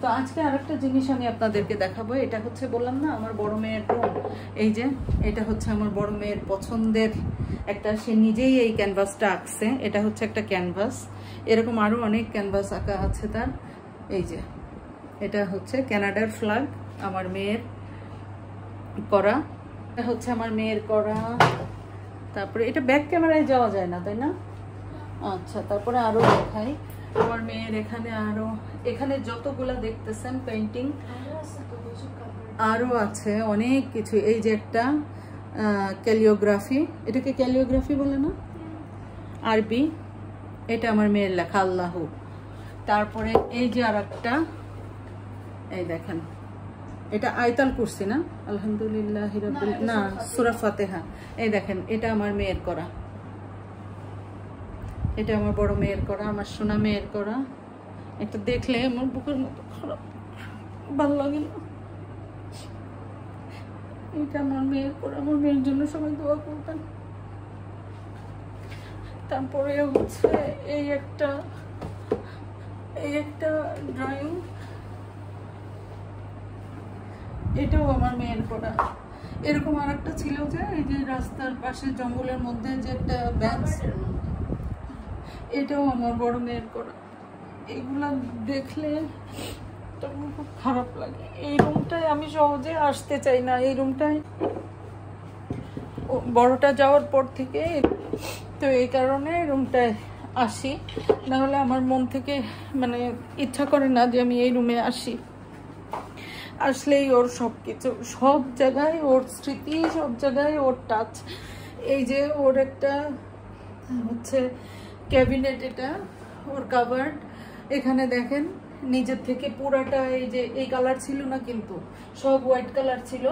তো আজকে আরেকটা জিনিস আমি আপনাদেরকে দেখাবো। এটা হচ্ছে বললাম না আমার বড় মেয়ের রুম। এই যে এটা হচ্ছে আমার বড় মেয়ের পছন্দের একটা, সে নিজেই এই ক্যানভাসটা আঁকছে। এটা হচ্ছে একটা ক্যানভাস, এরকম আরও অনেক ক্যানভাস আঁকা আছে তার। এই যে এটা হচ্ছে কানাডার ফ্ল্যাগ, আমার মেয়ের করা। এটা হচ্ছে আমার মেয়ের করা। তারপরে এটা ব্যাক ক্যামেরায় যাওয়া যায় না, তাই না? আচ্ছা, তারপরে আরও দেখাই আমার মেয়ের এখানে আরও, এখানে যতগুলা দেখতেছেন পেন্টিং আরও আছে অনেক কিছু। এই যে একটা ক্যালিওগ্রাফি, এটাকে ক্যালিওগ্রাফি বলে না, আরবি। এটা আমার মেয়ের লেখা আল্লাহ। তারপরে এই যে আর একটা, এই দেখেন এটা আয়তাল কুরসি না, আলহামদুলিল্লাহ না সূরা ফাতিহা। এই দেখেন এটা আমার মেয়ের করা, এটা আমার বড় মেয়ের করা, আমার সোনা মেয়ের করা। এটা দেখলে আমার বুকের মতো খারাপ, ভালো লাগে না। এটা আমার মেয়ের করা, আমার মেয়ের জন্য সবাই দোয়া করবেন। তারপরে হচ্ছে এই একটা ড্রয়িং, এটাও আমার মেয়ের করা। এরকম আর একটা ছিল যে এই যে রাস্তার পাশে জঙ্গলের মধ্যে যে একটা বেঞ্চ, এটাও আমার বড় মেয়ের করা। এগুলা দেখলে তখন খুব খারাপ লাগে। এই রুমটায় আমি সহজে আসতে চাই না, এই রুমটায় বড়টা যাওয়ার পর থেকে, তো এই কারণে রুমটায় আসি, নাহলে আমার মন থেকে মানে ইচ্ছা করে না যে আমি এই রুমে আসি। আসলেই ওর সব কিছু, সব জায়গায় ওর স্মৃতি, সব জায়গায় ওর টাচ। এই যে ওর একটা হচ্ছে ক্যাবিনেট, এটা ওর কাভার্ড। এখানে দেখেন নিজের থেকে পুরাটা এই যে এই কালার ছিল না, কিন্তু সব হোয়াইট কালার ছিল।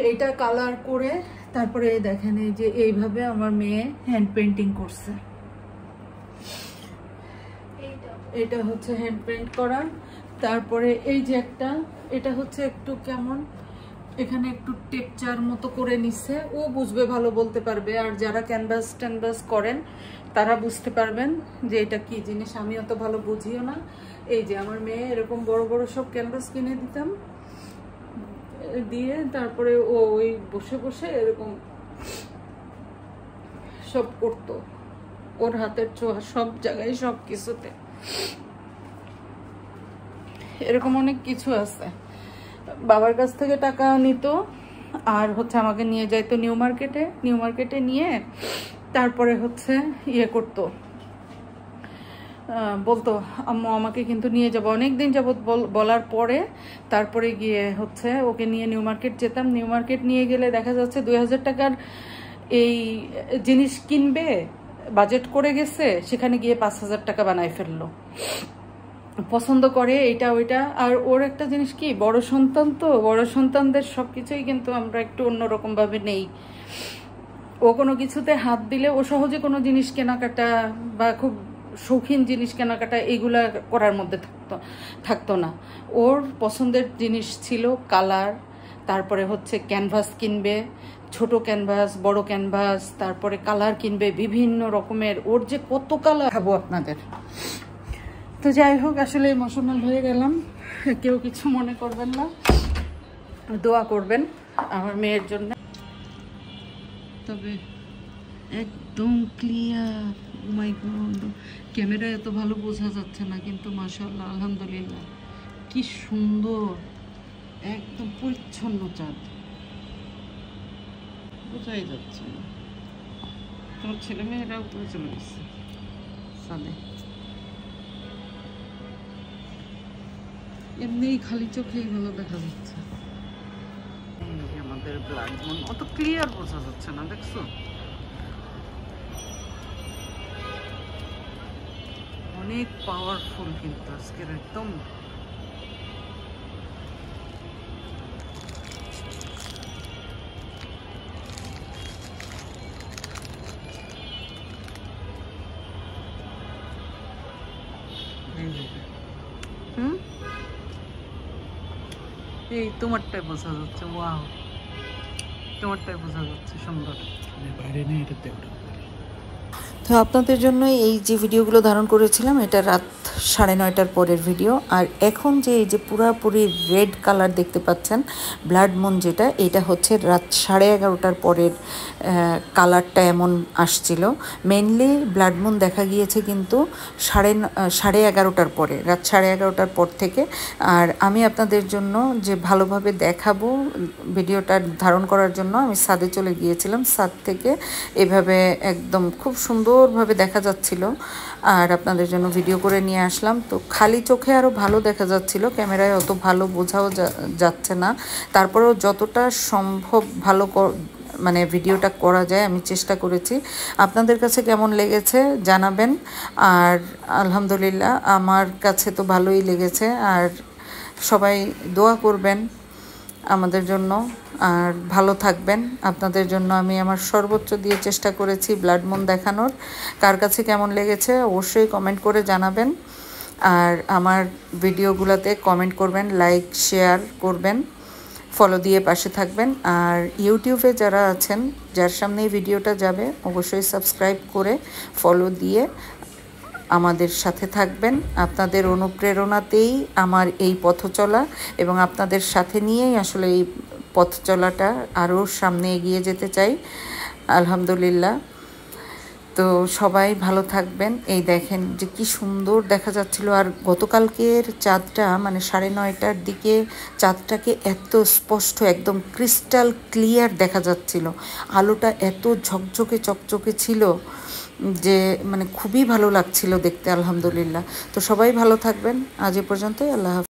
এইটা কালার করে তারপরে দেখেন এই যে এইভাবে আমার মেয়ে হ্যান্ড পেন্টিং করছে। এটা হচ্ছে হ্যান্ড পেন্ট করা। তারপরে এই যে একটা, এটা হচ্ছে একটু কেমন, এখানে একটু টেকচার মতো করে নিচ্ছে। ও বুঝবে, ভালো বলতে পারবে। আর যারা ক্যানভাস করেন তারা বুঝতে পারবেন যে এটা কি জিনিস। আমি অত ভালো বুঝিও না। এই যে আমার মেয়ে এরকম বড় বড় সব ক্যানভাস কিনে দিতাম, দিয়ে তারপরে ও ওই বসে বসে এরকম সব করতো। ওর হাতের ছোঁয়া সব জায়গায়, সব কিছুতে। এরকম অনেক কিছু আছে। বাবার কাছ থেকে টাকা নিত আর হচ্ছে আমাকে নিয়ে যাইতো নিউ মার্কেটে নিয়ে তারপরে হচ্ছে ইয়ে করতো, বলতো আম্মু আমাকে কিন্তু নিয়ে যাবো। অনেকদিন যাবত বলার পরে তারপরে গিয়ে হচ্ছে ওকে নিয়ে নিউ মার্কেট যেতাম। নিউ মার্কেট নিয়ে গেলে দেখা যাচ্ছে 2000 টাকার এই জিনিস কিনবে, বাজেট করে গেছে, সেখানে গিয়ে 5000 টাকা বানায় ফেললো। পছন্দ করে এইটা ওইটা। আর ওর একটা জিনিস কি, বড় সন্তান তো, বড় সন্তানদের সবকিছুই কিন্তু আমরা একটু অন্যরকম ভাবে নেই। ও কোনো কিছুতে হাত দিলে, ও সহজে কোনো জিনিস কেনাকাটা বা খুব শৌখিন জিনিস কেনাকাটা এইগুলা করার মধ্যে থাকতো না। ওর পছন্দের জিনিস ছিল কালার, তারপরে হচ্ছে ক্যানভাস কিনবে, ছোট ক্যানভাস, বড় ক্যানভাস, তারপরে কালার কিনবে বিভিন্ন রকমের। ওর যে কত কালার খাবো আপনাদের। তো যাই হোক, আসলে ইমোশনাল হয়ে গেলাম, কেউ কিছু মনে করবেন না, দোয়া করবেন আমার মেয়ের জন্য। তবে একদম ক্লিয়ার, ও মাই গড, ক্যামেরায় এত ভালো বোঝা যাচ্ছে না, কিন্তু মাশাআল্লাহ আলহামদুলিল্লাহ কি সুন্দর, একদম পরিচ্ছন্ন চাঁদ, বোঝাই যাচ্ছে না। তোমার ছেলে মেয়েরা উপরে চলে গেছে সাদে, এমনি খালি চোখেই ভালো দেখা যাচ্ছে। আমাদের ব্লাড মুন অত ক্লিয়ার বোঝা যাচ্ছে না, দেখছো? অনেক পাওয়ারফুল কিন্তু আজকের একদম। এই তোমারটাই বোঝা যাচ্ছে, ওয়াও, তোমারটাই বোঝা যাচ্ছে সুন্দর। বাইরে নেই এটাতে। তো আপনাদের জন্য এই যে ভিডিওগুলো ধারণ করেছিলাম, এটা রাত 9:30টার পরের ভিডিও। আর এখন যে এই যে পুরাপুরি রেড কালার দেখতে পাচ্ছেন ব্লাড মুন যেটা, এটা হচ্ছে রাত 11:30টার পরের কালারটা এমন আসছিল। মেনলি ব্লাড মুন দেখা গিয়েছে কিন্তু 11:30টার পরে, রাত 11:30টার পর থেকে। আর আমি আপনাদের জন্য যে ভালোভাবে দেখাবো ভিডিওটা ধারণ করার জন্য আমি ছাদে চলে গিয়েছিলাম। ছাদ থেকে এভাবে একদম খুব সুন্দরভাবে দেখা যাচ্ছিল, আর আপনাদের জন্য ভিডিও করে নিয়ে আসলাম। তো খালি চোখে আরও ভালো দেখা যাচ্ছিল, ক্যামেরায় অত ভালো বোঝাও যাচ্ছে না। তারপরেও যতটা সম্ভব ভালো মানে ভিডিওটা করা যায় আমি চেষ্টা করেছি। আপনাদের কাছে কেমন লেগেছে জানাবেন। আর আলহামদুলিল্লাহ আমার কাছে তো ভালোই লেগেছে। আর সবাই দোয়া করবেন আমাদের জন্য, আর ভালো থাকবেন। আপনাদের জন্য আমি আমার সর্বোচ্চ দিয়ে চেষ্টা করেছি ব্লাড মুন দেখানোর। কার কাছে কেমন লেগেছে অবশ্যই কমেন্ট করে জানাবেন। আর আমার ভিডিওগুলোতে কমেন্ট করবেন, লাইক শেয়ার করবেন, ফলো দিয়ে পাশে থাকবেন। আর ইউটিউবে যারা আছেন, যার সামনে এই ভিডিওটা যাবে, অবশ্যই সাবস্ক্রাইব করে ফলো দিয়ে আমাদের সাথে থাকবেন। আপনাদের অনুপ্রেরণাতেই আমার এই পথ চলা, এবং আপনাদের সাথে নিয়েই আসলে এই পথ চলাটা আরও সামনে এগিয়ে যেতে চাই আলহামদুলিল্লাহ। তো সবাই ভালো থাকবেন। এই দেখেন যে কি সুন্দর দেখা যাচ্ছিল। আর গতকালকের চাঁদটা মানে 9:30টার দিকে চাঁদটাকে এত স্পষ্ট, একদম ক্রিস্টাল ক্লিয়ার দেখা যাচ্ছিল। আলোটা এত ঝকঝকে চকচকে ছিল যে মানে খুবই ভালো লাগছিল দেখতে আলহামদুলিল্লাহ। তো সবাই ভালো থাকবেন। আজ এ পর্যন্তই। আল্লাহ হাফেজ।